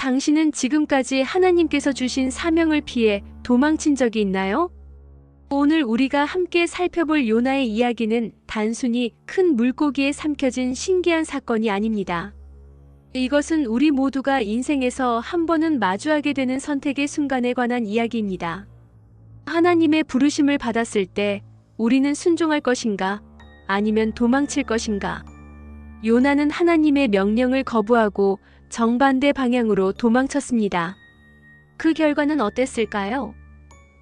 당신은 지금까지 하나님께서 주신 사명을 피해 도망친 적이 있나요? 오늘 우리가 함께 살펴볼 요나의 이야기는 단순히 큰 물고기에 삼켜진 신기한 사건이 아닙니다. 이것은 우리 모두가 인생에서 한 번은 마주하게 되는 선택의 순간에 관한 이야기입니다. 하나님의 부르심을 받았을 때 우리는 순종할 것인가? 아니면 도망칠 것인가? 요나는 하나님의 명령을 거부하고 정반대 방향으로 도망쳤습니다. 그 결과는 어땠을까요?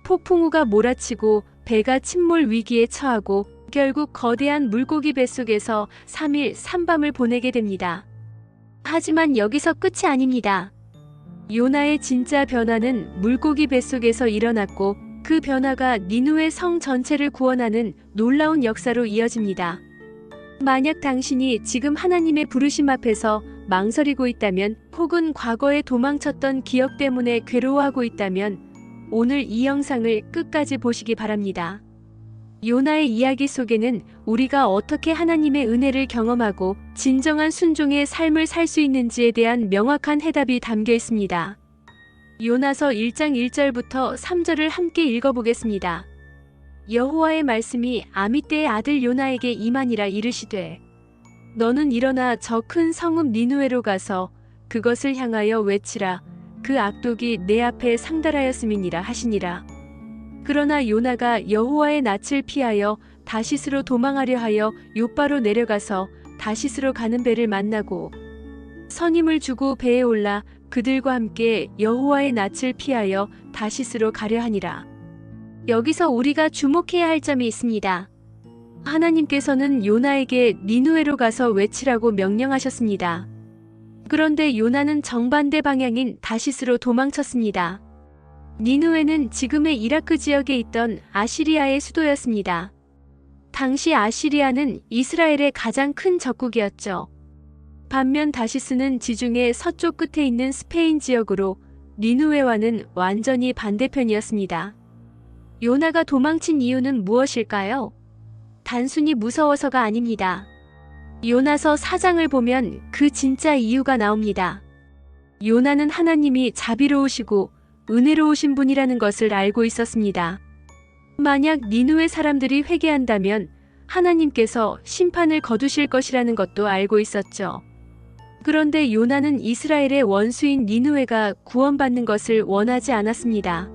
폭풍우가 몰아치고 배가 침몰 위기에 처하고 결국 거대한 물고기 뱃속에서 3일 3밤을 보내게 됩니다. 하지만 여기서 끝이 아닙니다. 요나의 진짜 변화는 물고기 뱃속에서 일어났고 그 변화가 니느웨 성 전체를 구원하는 놀라운 역사로 이어집니다. 만약 당신이 지금 하나님의 부르심 앞에서 망설이고 있다면, 혹은 과거에 도망쳤던 기억 때문에 괴로워하고 있다면 오늘 이 영상을 끝까지 보시기 바랍니다. 요나의 이야기 속에는 우리가 어떻게 하나님의 은혜를 경험하고 진정한 순종의 삶을 살 수 있는지에 대한 명확한 해답이 담겨 있습니다. 요나서 1장 1절부터 3절을 함께 읽어보겠습니다. 여호와의 말씀이 아미떼의 아들 요나에게 임하니라. 이르시되 너는 일어나 저 큰 성읍 니느웨로 가서 그것을 향하여 외치라. 그 악독이 내 앞에 상달하였음이니라 하시니라. 그러나 요나가 여호와의 낯을 피하여 다시스로 도망하려 하여 욥바로 내려가서 다시스로 가는 배를 만나고 선임을 주고 배에 올라 그들과 함께 여호와의 낯을 피하여 다시스로 가려 하니라. 여기서 우리가 주목해야 할 점이 있습니다. 하나님께서는 요나에게 니느웨로 가서 외치라고 명령하셨습니다. 그런데 요나는 정반대 방향인 다시스로 도망쳤습니다. 니느웨는 지금의 이라크 지역에 있던 아시리아의 수도였습니다. 당시 아시리아는 이스라엘의 가장 큰 적국이었죠. 반면 다시스는 지중해 서쪽 끝에 있는 스페인 지역으로 니느웨와는 완전히 반대편이었습니다. 요나가 도망친 이유는 무엇일까요? 단순히 무서워서가 아닙니다. 요나서 4장을 보면 그 진짜 이유가 나옵니다. 요나는 하나님이 자비로우시고 은혜로우신 분이라는 것을 알고 있었습니다. 만약 니느웨 사람들이 회개한다면 하나님께서 심판을 거두실 것이라는 것도 알고 있었죠. 그런데 요나는 이스라엘의 원수인 니느웨가 구원받는 것을 원하지 않았습니다.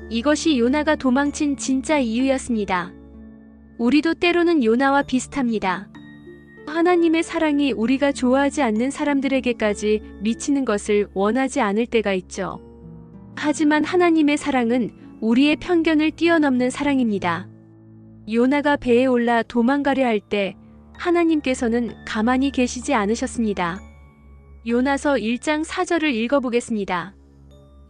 이것이 요나가 도망친 진짜 이유였습니다. 우리도 때로는 요나와 비슷합니다. 하나님의 사랑이 우리가 좋아하지 않는 사람들에게까지 미치는 것을 원하지 않을 때가 있죠. 하지만 하나님의 사랑은 우리의 편견을 뛰어넘는 사랑입니다. 요나가 배에 올라 도망가려 할 때 하나님께서는 가만히 계시지 않으셨습니다. 요나서 1장 4절을 읽어보겠습니다.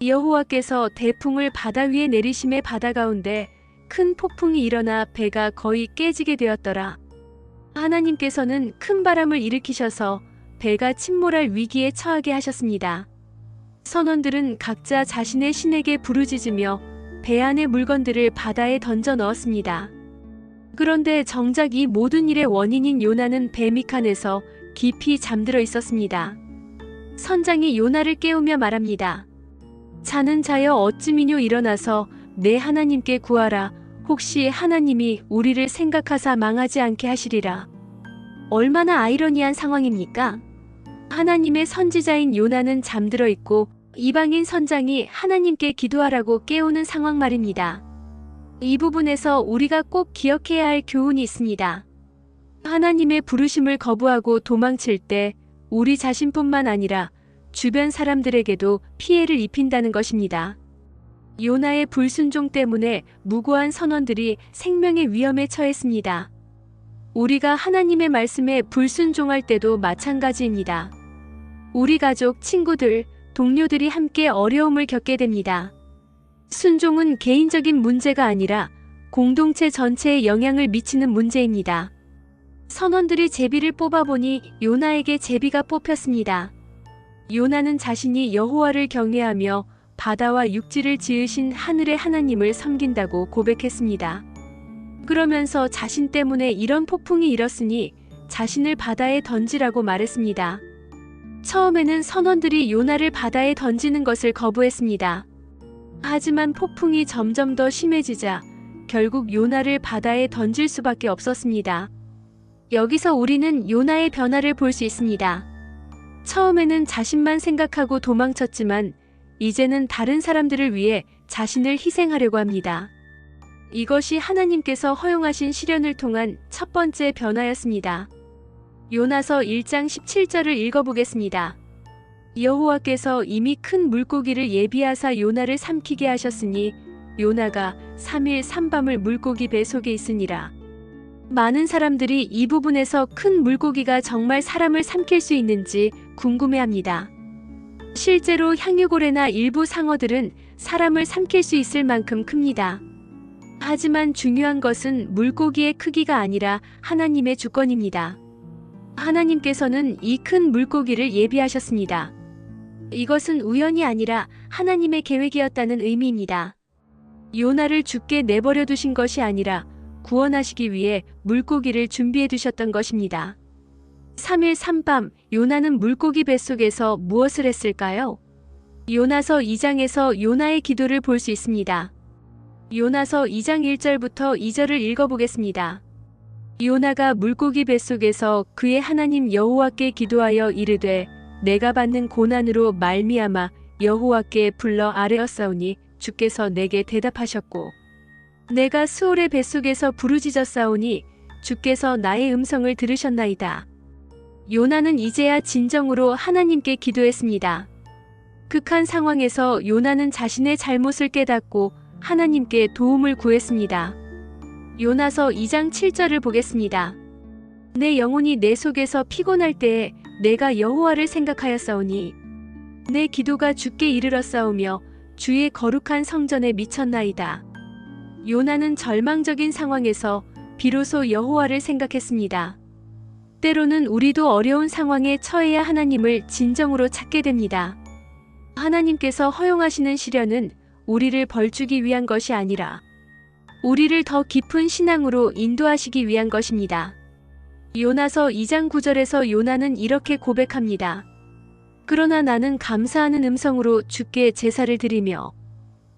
여호와께서 대풍을 바다 위에 내리심에 바다 가운데 큰 폭풍이 일어나 배가 거의 깨지게 되었더라. 하나님께서는 큰 바람을 일으키셔서 배가 침몰할 위기에 처하게 하셨습니다. 선원들은 각자 자신의 신에게 부르짖으며 배 안의 물건들을 바다에 던져 넣었습니다. 그런데 정작 이 모든 일의 원인인 요나는 배 밑칸에서 깊이 잠들어 있었습니다. 선장이 요나를 깨우며 말합니다. 자는 자여 어찌미뇨 일어나서 내 하나님께 구하라. 혹시 하나님이 우리를 생각하사 망하지 않게 하시리라. 얼마나 아이러니한 상황입니까? 하나님의 선지자인 요나는 잠들어 있고 이방인 선장이 하나님께 기도하라고 깨우는 상황 말입니다. 이 부분에서 우리가 꼭 기억해야 할 교훈이 있습니다. 하나님의 부르심을 거부하고 도망칠 때 우리 자신뿐만 아니라 주변 사람들에게도 피해를 입힌다는 것입니다. 요나의 불순종 때문에 무고한 선원들이 생명의 위험에 처했습니다. 우리가 하나님의 말씀에 불순종할 때도 마찬가지입니다. 우리 가족, 친구들, 동료들이 함께 어려움을 겪게 됩니다. 순종은 개인적인 문제가 아니라 공동체 전체에 영향을 미치는 문제입니다. 선원들이 제비를 뽑아보니 요나에게 제비가 뽑혔습니다. 요나는 자신이 여호와를 경외하며 바다와 육지를 지으신 하늘의 하나님을 섬긴다고 고백했습니다. 그러면서 자신 때문에 이런 폭풍이 일었으니 자신을 바다에 던지라고 말했습니다. 처음에는 선원들이 요나를 바다에 던지는 것을 거부했습니다. 하지만 폭풍이 점점 더 심해지자 결국 요나를 바다에 던질 수밖에 없었습니다. 여기서 우리는 요나의 변화를 볼 수 있습니다. 처음에는 자신만 생각하고 도망쳤지만 이제는 다른 사람들을 위해 자신을 희생하려고 합니다. 이것이 하나님께서 허용하신 시련을 통한 첫 번째 변화였습니다. 요나서 1장 17절을 읽어보겠습니다. 여호와께서 이미 큰 물고기를 예비하사 요나를 삼키게 하셨으니 요나가 3일 3밤을 물고기 배 속에 있으니라. 많은 사람들이 이 부분에서 큰 물고기가 정말 사람을 삼킬 수 있는지 궁금해합니다. 실제로 향유고래나 일부 상어들은 사람을 삼킬 수 있을 만큼 큽니다. 하지만 중요한 것은 물고기의 크기가 아니라 하나님의 주권입니다. 하나님께서는 이 큰 물고기를 예비하셨습니다. 이것은 우연이 아니라 하나님의 계획이었다는 의미입니다. 요나를 죽게 내버려 두신 것이 아니라 구원하시기 위해 물고기를 준비해 두셨던 것입니다. 3일 3밤 요나는 물고기 뱃속에서 무엇을 했을까요? 요나서 2장에서 요나의 기도를 볼 수 있습니다. 요나서 2장 1절부터 2절을 읽어보겠습니다. 요나가 물고기 뱃속에서 그의 하나님 여호와께 기도하여 이르되 내가 받는 고난으로 말미암아 여호와께 불러 아뢰었사오니 주께서 내게 대답하셨고 내가 스올의 뱃속에서 부르짖었사오니 주께서 나의 음성을 들으셨나이다. 요나는 이제야 진정으로 하나님께 기도했습니다. 극한 상황에서 요나는 자신의 잘못을 깨닫고 하나님께 도움을 구했습니다. 요나서 2장 7절을 보겠습니다. 내 영혼이 내 속에서 피곤할 때에 내가 여호와를 생각하였사오니 내 기도가 주께 이르렀사오며 주의 거룩한 성전에 미쳤나이다. 요나는 절망적인 상황에서 비로소 여호와를 생각했습니다. 때로는 우리도 어려운 상황에 처해야 하나님을 진정으로 찾게 됩니다. 하나님께서 허용하시는 시련은 우리를 벌주기 위한 것이 아니라 우리를 더 깊은 신앙으로 인도하시기 위한 것입니다. 요나서 2장 9절에서 요나는 이렇게 고백합니다. 그러나 나는 감사하는 음성으로 주께 제사를 드리며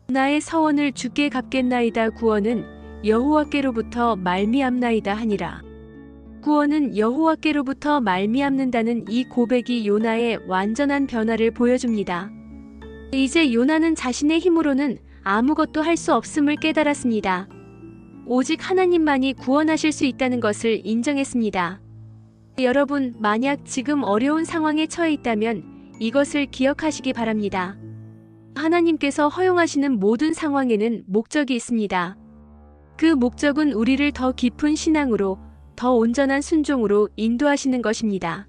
나의 서원을 주께 갚겠나이다. 구원은 여호와께로부터 말미암나이다 하니라. 구원은 여호와께로부터 말미암는다는 이 고백이 요나의 완전한 변화를 보여줍니다. 이제 요나는 자신의 힘으로는 아무것도 할 수 없음을 깨달았습니다. 오직 하나님만이 구원하실 수 있다는 것을 인정했습니다. 여러분, 만약 지금 어려운 상황에 처해 있다면 이것을 기억하시기 바랍니다. 하나님께서 허용하시는 모든 상황에는 목적이 있습니다. 그 목적은 우리를 더 깊은 신앙으로, 더 온전한 순종으로 인도하시는 것입니다.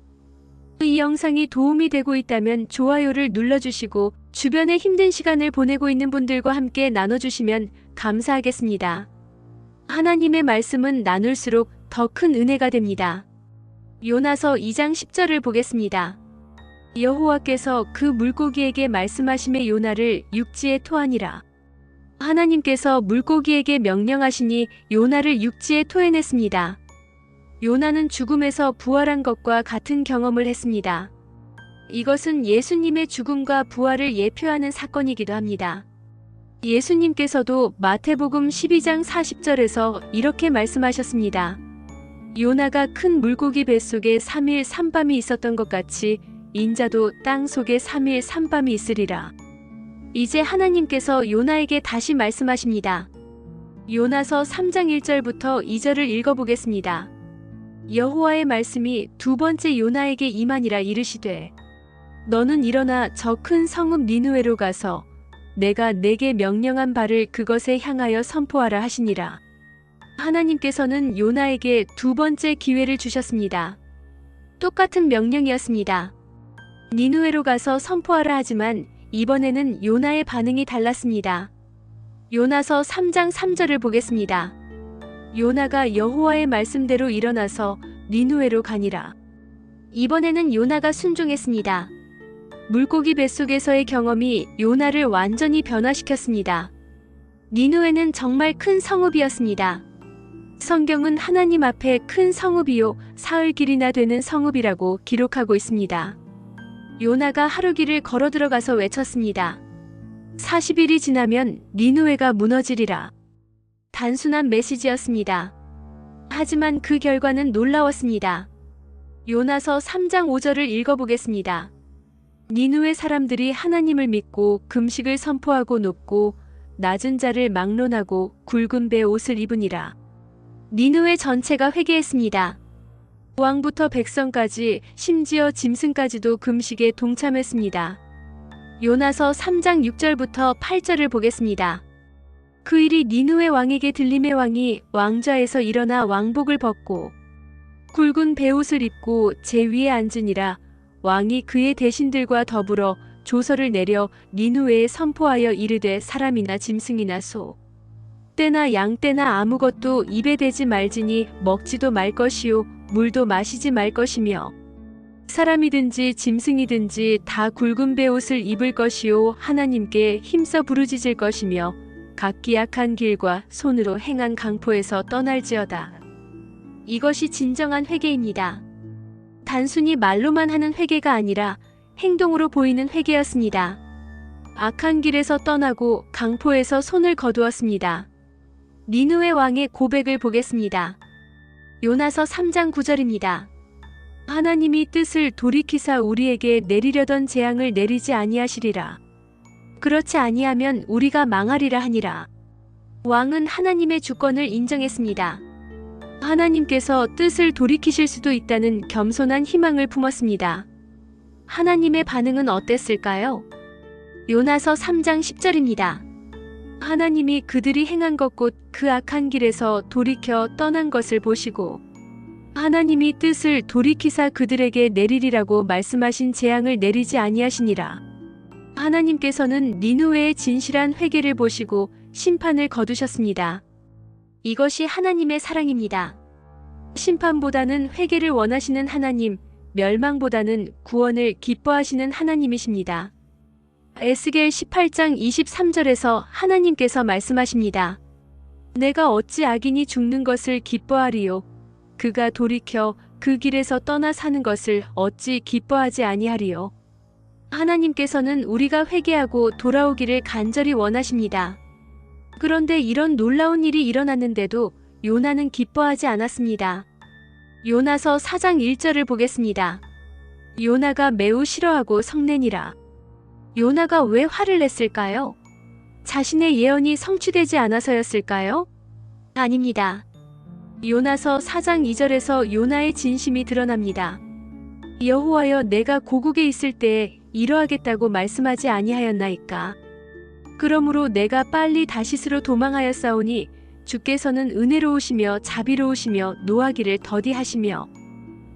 이 영상이 도움이 되고 있다면 좋아요를 눌러주시고 주변에 힘든 시간을 보내고 있는 분들과 함께 나눠주시면 감사하겠습니다. 하나님의 말씀은 나눌수록 더 큰 은혜가 됩니다. 요나서 2장 10절을 보겠습니다. 여호와께서 그 물고기에게 말씀하심에 요나를 육지에 토하니라. 하나님께서 물고기에게 명령하시니 요나를 육지에 토해냈습니다. 요나는 죽음에서 부활한 것과 같은 경험을 했습니다. 이것은 예수님의 죽음과 부활을 예표하는 사건이기도 합니다. 예수님께서도 마태복음 12장 40절에서 이렇게 말씀하셨습니다. 요나가 큰 물고기 뱃속에 3일 3밤이 있었던 것 같이 인자도 땅 속에 3일 3밤이 있으리라. 이제 하나님께서 요나에게 다시 말씀하십니다. 요나서 3장 1절부터 2절을 읽어보겠습니다. 여호와의 말씀이 두 번째 요나에게 임하니라. 이르시되 너는 일어나 저 큰 성읍 니느웨로 가서 내가 내게 명령한 바를 그것에 향하여 선포하라 하시니라. 하나님께서는 요나에게 두 번째 기회를 주셨습니다. 똑같은 명령이었습니다. 니느웨로 가서 선포하라 하지만 이번에는 요나의 반응이 달랐습니다. 요나서 3장 3절을 보겠습니다. 요나가 여호와의 말씀대로 일어나서 니느웨로 가니라. 이번에는 요나가 순종했습니다. 물고기 뱃속에서의 경험이 요나를 완전히 변화시켰습니다. 니느웨는 정말 큰 성읍이었습니다. 성경은 하나님 앞에 큰 성읍이요 사흘 길이나 되는 성읍이라고 기록하고 있습니다. 요나가 하루길을 걸어 들어가서 외쳤습니다. 40일이 지나면 니느웨가 무너지리라. 단순한 메시지였습니다. 하지만 그 결과는 놀라웠습니다. 요나서 3장 5절을 읽어보겠습니다. 니느웨 사람들이 하나님을 믿고 금식을 선포하고 눕고 낮은 자를 막론하고 굵은 배 옷을 입으니라. 니느웨 전체가 회개했습니다. 왕부터 백성까지 심지어 짐승까지도 금식에 동참했습니다. 요나서 3장 6절부터 8절을 보겠습니다. 그 일이 니느웨 왕에게 들림의 왕이 왕좌에서 일어나 왕복을 벗고 굵은 베옷을 입고 제 위에 앉으니라. 왕이 그의 대신들과 더불어 조서를 내려 니느웨에 선포하여 이르되 사람이나 짐승이나 소 떼나 양떼나 아무것도 입에 대지 말지니 먹지도 말 것이요 물도 마시지 말 것이며 사람이든지 짐승이든지 다 굵은 베옷을 입을 것이요 하나님께 힘써 부르짖을 것이며 각기 약한 길과 손으로 행한 강포에서 떠날지어다. 이것이 진정한 회개입니다. 단순히 말로만 하는 회개가 아니라 행동으로 보이는 회개였습니다. 악한 길에서 떠나고 강포에서 손을 거두었습니다. 니느웨 왕의 고백을 보겠습니다. 요나서 3장 9절입니다. 하나님이 뜻을 돌이키사 우리에게 내리려던 재앙을 내리지 아니하시리라. 그렇지 아니하면 우리가 망하리라 하니라. 왕은 하나님의 주권을 인정했습니다. 하나님께서 뜻을 돌이키실 수도 있다는 겸손한 희망을 품었습니다. 하나님의 반응은 어땠을까요? 요나서 3장 10절입니다. 하나님이 그들이 행한 것 곧 그 악한 길에서 돌이켜 떠난 것을 보시고 하나님이 뜻을 돌이키사 그들에게 내리리라고 말씀하신 재앙을 내리지 아니하시니라. 하나님께서는 니느웨의 진실한 회개를 보시고 심판을 거두셨습니다. 이것이 하나님의 사랑입니다. 심판보다는 회개를 원하시는 하나님, 멸망보다는 구원을 기뻐하시는 하나님이십니다. 에스겔 18장 23절에서 하나님께서 말씀하십니다. 내가 어찌 악인이 죽는 것을 기뻐하리요. 그가 돌이켜 그 길에서 떠나 사는 것을 어찌 기뻐하지 아니하리요. 하나님께서는 우리가 회개하고 돌아오기를 간절히 원하십니다. 그런데 이런 놀라운 일이 일어났는데도 요나는 기뻐하지 않았습니다. 요나서 4장 1절을 보겠습니다. 요나가 매우 싫어하고 성내니라. 요나가 왜 화를 냈을까요? 자신의 예언이 성취되지 않아서였을까요? 아닙니다. 요나서 4장 2절에서 요나의 진심이 드러납니다. 여호와여, 내가 고국에 있을 때에 이러하겠다고 말씀하지 아니하였나이까. 그러므로 내가 빨리 다시스로 도망하였사오니 주께서는 은혜로우시며 자비로우시며 노하기를 더디하시며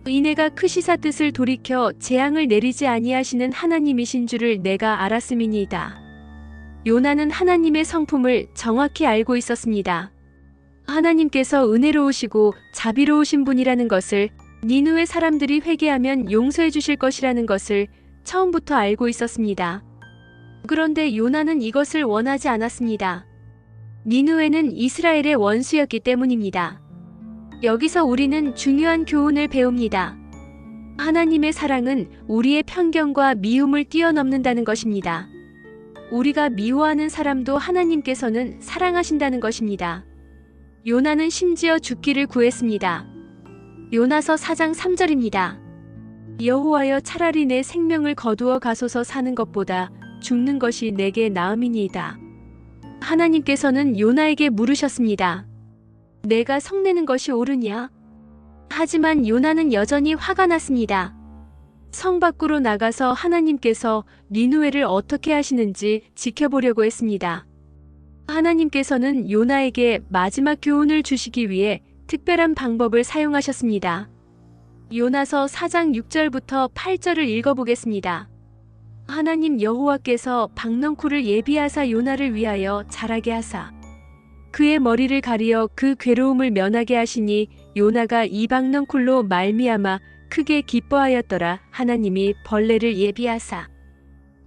이내가 크시사 뜻을 돌이켜 재앙을 내리지 아니하시는 하나님이신 줄을 내가 알았음이니이다. 요나는 하나님의 성품을 정확히 알고 있었습니다. 하나님께서 은혜로우시고 자비로우신 분이라는 것을, 니느웨 사람들이 회개하면 용서해 주실 것이라는 것을 처음부터 알고 있었습니다. 그런데 요나는 이것을 원하지 않았습니다. 니느웨는 이스라엘의 원수였기 때문입니다. 여기서 우리는 중요한 교훈을 배웁니다. 하나님의 사랑은 우리의 편견과 미움을 뛰어넘는다는 것입니다. 우리가 미워하는 사람도 하나님께서는 사랑하신다는 것입니다. 요나는 심지어 죽기를 구했습니다. 요나서 4장 3절입니다. 여호와여, 차라리 내 생명을 거두어 가소서. 사는 것보다 죽는 것이 내게 나음이니이다. 하나님께서는 요나에게 물으셨습니다. 내가 성내는 것이 옳으냐? 하지만 요나는 여전히 화가 났습니다. 성 밖으로 나가서 하나님께서 니느웨를 어떻게 하시는지 지켜보려고 했습니다. 하나님께서는 요나에게 마지막 교훈을 주시기 위해 특별한 방법을 사용하셨습니다. 요나서 4장 6절부터 8절을 읽어보겠습니다. 하나님 여호와께서 박넝쿨을 예비하사 요나를 위하여 자라게 하사 그의 머리를 가리어 그 괴로움을 면하게 하시니 요나가 이 박넝쿨로 말미암아 크게 기뻐하였더라. 하나님이 벌레를 예비하사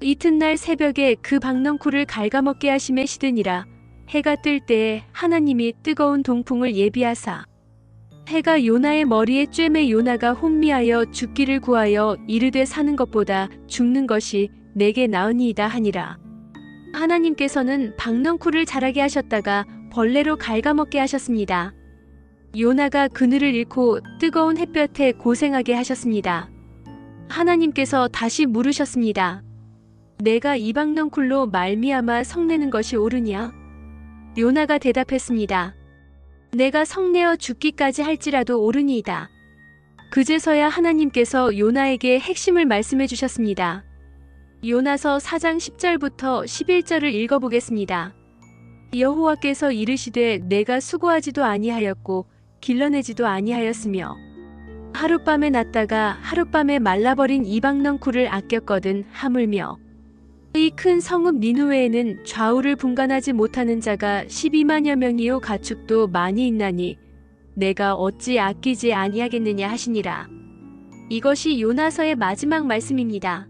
이튿날 새벽에 그 박넝쿨을 갉아먹게 하심에 시드니라. 해가 뜰 때에 하나님이 뜨거운 동풍을 예비하사 해가 요나의 머리에 쬐매 요나가 혼미하여 죽기를 구하여 이르되 사는 것보다 죽는 것이 내게 나으니이다 하니라. 하나님께서는 박넝쿨을 자라게 하셨다가 벌레로 갉아먹게 하셨습니다. 요나가 그늘을 잃고 뜨거운 햇볕에 고생하게 하셨습니다. 하나님께서 다시 물으셨습니다. 내가 이 박넝쿨로 말미암아 성내는 것이 옳으냐? 요나가 대답했습니다. 내가 성내어 죽기까지 할지라도 옳으니이다. 그제서야 하나님께서 요나에게 핵심을 말씀해 주셨습니다. 요나서 4장 10절부터 11절을 읽어보겠습니다. 여호와께서 이르시되 내가 수고하지도 아니하였고 길러내지도 아니하였으며 하룻밤에 났다가 하룻밤에 말라버린 이 박넝쿨을 아꼈거든 하물며 이 큰 성읍 니느웨에는 좌우를 분간하지 못하는 자가 12만여 명이요 가축도 많이 있나니 내가 어찌 아끼지 아니하겠느냐 하시니라. 이것이 요나서의 마지막 말씀입니다.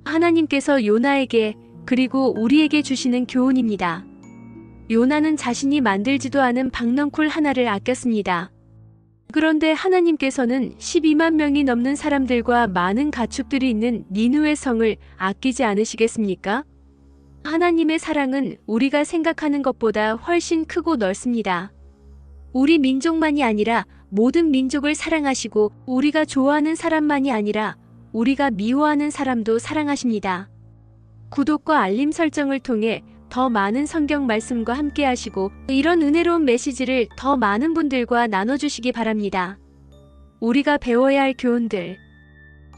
하나님께서 요나에게 그리고 우리에게 주시는 교훈입니다. 요나는 자신이 만들지도 않은 박넝쿨 하나를 아꼈습니다. 그런데 하나님께서는 12만 명이 넘는 사람들과 많은 가축들이 있는 니느웨 성을 아끼지 않으시겠습니까? 하나님의 사랑은 우리가 생각하는 것보다 훨씬 크고 넓습니다. 우리 민족만이 아니라 모든 민족을 사랑하시고 우리가 좋아하는 사람만이 아니라 우리가 미워하는 사람도 사랑하십니다. 구독과 알림 설정을 통해 더 많은 성경 말씀과 함께 하시고 이런 은혜로운 메시지를 더 많은 분들과 나눠주시기 바랍니다. 우리가 배워야 할 교훈들.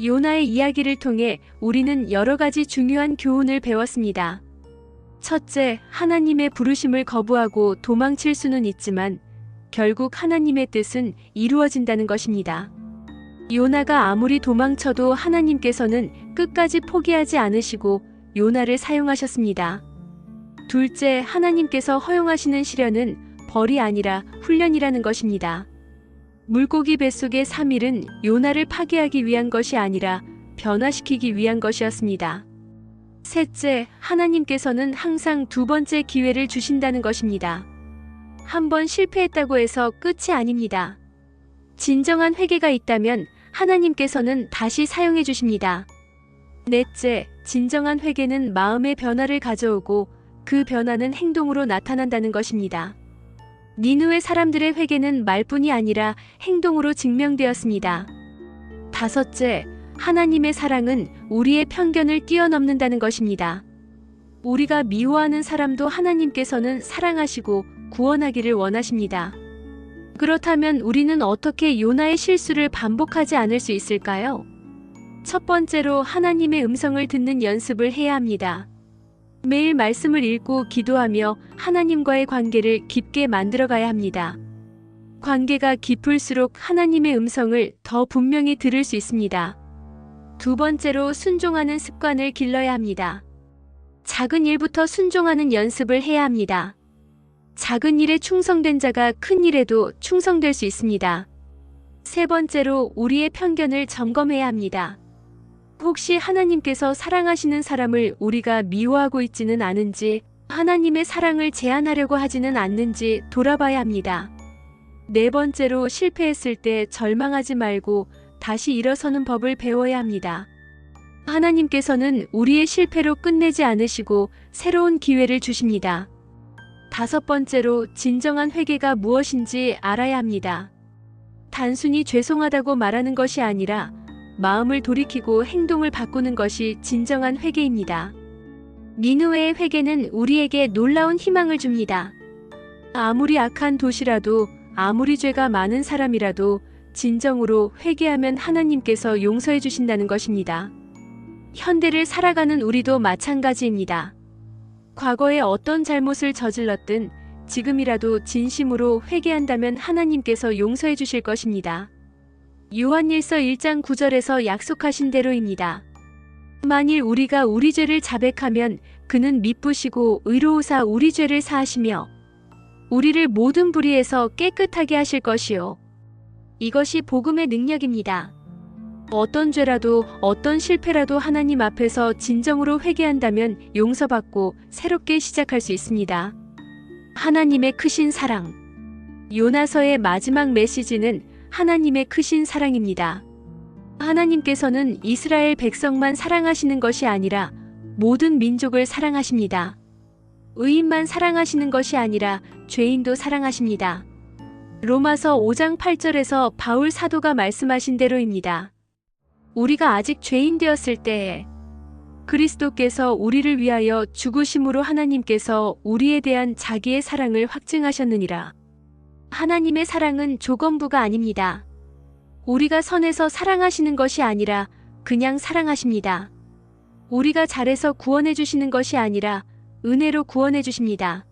요나의 이야기를 통해 우리는 여러 가지 중요한 교훈을 배웠습니다. 첫째, 하나님의 부르심을 거부하고 도망칠 수는 있지만 결국 하나님의 뜻은 이루어진다는 것입니다. 요나가 아무리 도망쳐도 하나님께서는 끝까지 포기하지 않으시고 요나를 사용하셨습니다. 둘째, 하나님께서 허용하시는 시련은 벌이 아니라 훈련이라는 것입니다. 물고기 뱃속의 3일은 요나를 파괴하기 위한 것이 아니라 변화시키기 위한 것이었습니다. 셋째, 하나님께서는 항상 두 번째 기회를 주신다는 것입니다. 한 번 실패했다고 해서 끝이 아닙니다. 진정한 회개가 있다면 하나님께서는 다시 사용해 주십니다. 넷째, 진정한 회개는 마음의 변화를 가져오고 그 변화는 행동으로 나타난다는 것입니다. 니느웨 사람들의 회개는 말뿐이 아니라 행동으로 증명되었습니다. 다섯째, 하나님의 사랑은 우리의 편견을 뛰어넘는다는 것입니다. 우리가 미워하는 사람도 하나님께서는 사랑하시고 구원하기를 원하십니다. 그렇다면 우리는 어떻게 요나의 실수를 반복하지 않을 수 있을까요? 첫 번째로 하나님의 음성을 듣는 연습을 해야 합니다. 매일 말씀을 읽고 기도하며 하나님과의 관계를 깊게 만들어가야 합니다. 관계가 깊을수록 하나님의 음성을 더 분명히 들을 수 있습니다. 두 번째로 순종하는 습관을 길러야 합니다. 작은 일부터 순종하는 연습을 해야 합니다. 작은 일에 충성된 자가 큰 일에도 충성될 수 있습니다. 세 번째로 우리의 편견을 점검해야 합니다. 혹시 하나님께서 사랑하시는 사람을 우리가 미워하고 있지는 않은지, 하나님의 사랑을 제한하려고 하지는 않는지 돌아봐야 합니다. 네 번째로 실패했을 때 절망하지 말고 다시 일어서는 법을 배워야 합니다. 하나님께서는 우리의 실패로 끝내지 않으시고 새로운 기회를 주십니다. 다섯 번째로 진정한 회개가 무엇인지 알아야 합니다. 단순히 죄송하다고 말하는 것이 아니라 마음을 돌이키고 행동을 바꾸는 것이 진정한 회개입니다. 니느웨의 회개는 우리에게 놀라운 희망을 줍니다. 아무리 악한 도시라도, 아무리 죄가 많은 사람이라도 진정으로 회개하면 하나님께서 용서해 주신다는 것입니다. 현대를 살아가는 우리도 마찬가지입니다. 과거에 어떤 잘못을 저질렀든 지금이라도 진심으로 회개한다면 하나님께서 용서해 주실 것입니다. 요한일서 1장 9절에서 약속하신 대로입니다. 만일 우리가 우리 죄를 자백하면 그는 미쁘시고 의로우사 우리 죄를 사하시며 우리를 모든 불의에서 깨끗하게 하실 것이요. 이것이 복음의 능력입니다. 어떤 죄라도 어떤 실패라도 하나님 앞에서 진정으로 회개한다면 용서받고 새롭게 시작할 수 있습니다. 하나님의 크신 사랑. 요나서의 마지막 메시지는 하나님의 크신 사랑입니다. 하나님께서는 이스라엘 백성만 사랑하시는 것이 아니라 모든 민족을 사랑하십니다. 의인만 사랑하시는 것이 아니라 죄인도 사랑하십니다. 로마서 5장 8절에서 바울 사도가 말씀하신 대로입니다. 우리가 아직 죄인 되었을 때에 그리스도께서 우리를 위하여 죽으심으로 하나님께서 우리에 대한 자기의 사랑을 확증하셨느니라. 하나님의 사랑은 조건부가 아닙니다. 우리가 선해서 사랑하시는 것이 아니라 그냥 사랑하십니다. 우리가 잘해서 구원해 주시는 것이 아니라 은혜로 구원해 주십니다.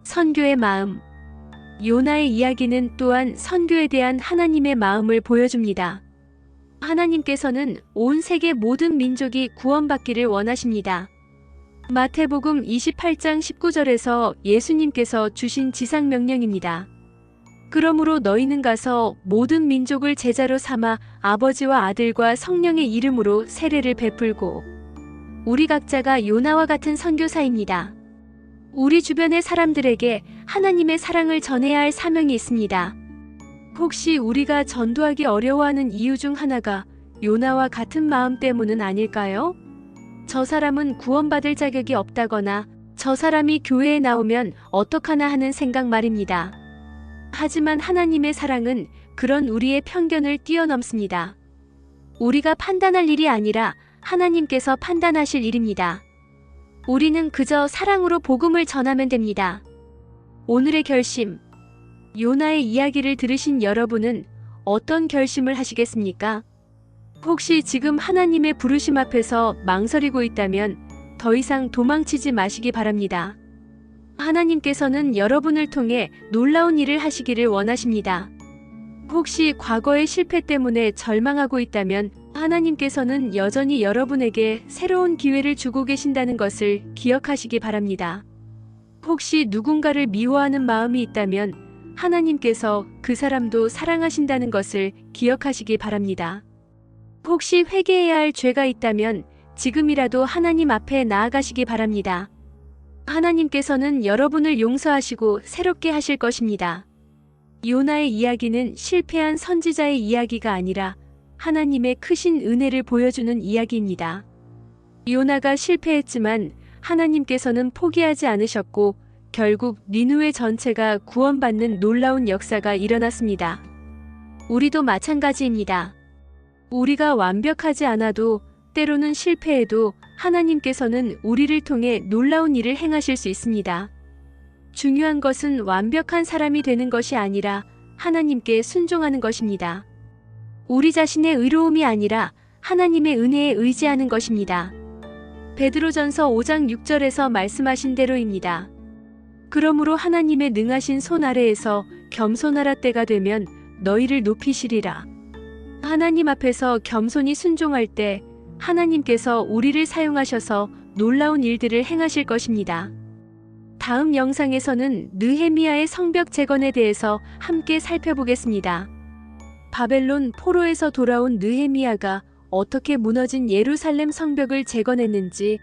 선교의 마음. 요나의 이야기는 또한 선교에 대한 하나님의 마음을 보여줍니다. 하나님께서는 온 세계 모든 민족이 구원받기를 원하십니다. 마태복음 28장 19절에서 예수님께서 주신 지상명령입니다. 그러므로 너희는 가서 모든 민족을 제자로 삼아 아버지와 아들과 성령의 이름으로 세례를 베풀고. 우리 각자가 요나와 같은 선교사입니다. 우리 주변의 사람들에게 하나님의 사랑을 전해야 할 사명이 있습니다. 혹시 우리가 전도하기 어려워하는 이유 중 하나가 요나와 같은 마음 때문은 아닐까요? 저 사람은 구원받을 자격이 없다거나 저 사람이 교회에 나오면 어떡하나 하는 생각 말입니다. 하지만 하나님의 사랑은 그런 우리의 편견을 뛰어넘습니다. 우리가 판단할 일이 아니라 하나님께서 판단하실 일입니다. 우리는 그저 사랑으로 복음을 전하면 됩니다. 오늘의 결심. 요나의 이야기를 들으신 여러분은 어떤 결심을 하시겠습니까? 혹시 지금 하나님의 부르심 앞에서 망설이고 있다면 더 이상 도망치지 마시기 바랍니다. 하나님께서는 여러분을 통해 놀라운 일을 하시기를 원하십니다. 혹시 과거의 실패 때문에 절망하고 있다면 하나님께서는 여전히 여러분에게 새로운 기회를 주고 계신다는 것을 기억하시기 바랍니다. 혹시 누군가를 미워하는 마음이 있다면 하나님께서 그 사람도 사랑하신다는 것을 기억하시기 바랍니다. 혹시 회개해야 할 죄가 있다면 지금이라도 하나님 앞에 나아가시기 바랍니다. 하나님께서는 여러분을 용서하시고 새롭게 하실 것입니다. 요나의 이야기는 실패한 선지자의 이야기가 아니라 하나님의 크신 은혜를 보여주는 이야기입니다. 요나가 실패했지만 하나님께서는 포기하지 않으셨고 결국 니느웨 전체가 구원받는 놀라운 역사가 일어났습니다. 우리도 마찬가지입니다. 우리가 완벽하지 않아도 때로는 실패해도 하나님께서는 우리를 통해 놀라운 일을 행하실 수 있습니다. 중요한 것은 완벽한 사람이 되는 것이 아니라 하나님께 순종하는 것입니다. 우리 자신의 의로움이 아니라 하나님의 은혜에 의지하는 것입니다. 베드로전서 5장 6절에서 말씀하신 대로입니다. 그러므로 하나님의 능하신 손 아래에서 겸손하라 때가 되면 너희를 높이시리라. 하나님 앞에서 겸손히 순종할 때 하나님께서 우리를 사용하셔서 놀라운 일들을 행하실 것입니다. 다음 영상에서는 느헤미야의 성벽 재건에 대해서 함께 살펴보겠습니다. 바벨론 포로에서 돌아온 느헤미야가 어떻게 무너진 예루살렘 성벽을 재건했는지,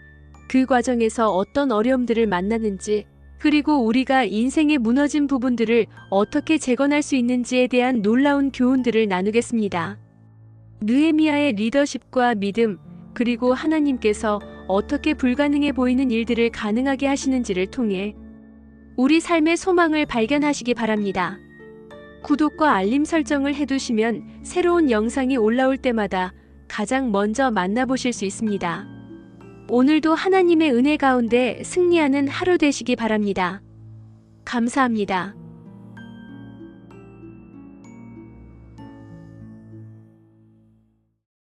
그 과정에서 어떤 어려움들을 만났는지, 그리고 우리가 인생의 무너진 부분들을 어떻게 재건할 수 있는지에 대한 놀라운 교훈들을 나누겠습니다. 느헤미야의 리더십과 믿음, 그리고 하나님께서 어떻게 불가능해 보이는 일들을 가능하게 하시는지를 통해 우리 삶의 소망을 발견하시기 바랍니다. 구독과 알림 설정을 해두시면 새로운 영상이 올라올 때마다 가장 먼저 만나보실 수 있습니다. 오늘도 하나님의 은혜 가운데 승리하는 하루 되시기 바랍니다. 감사합니다.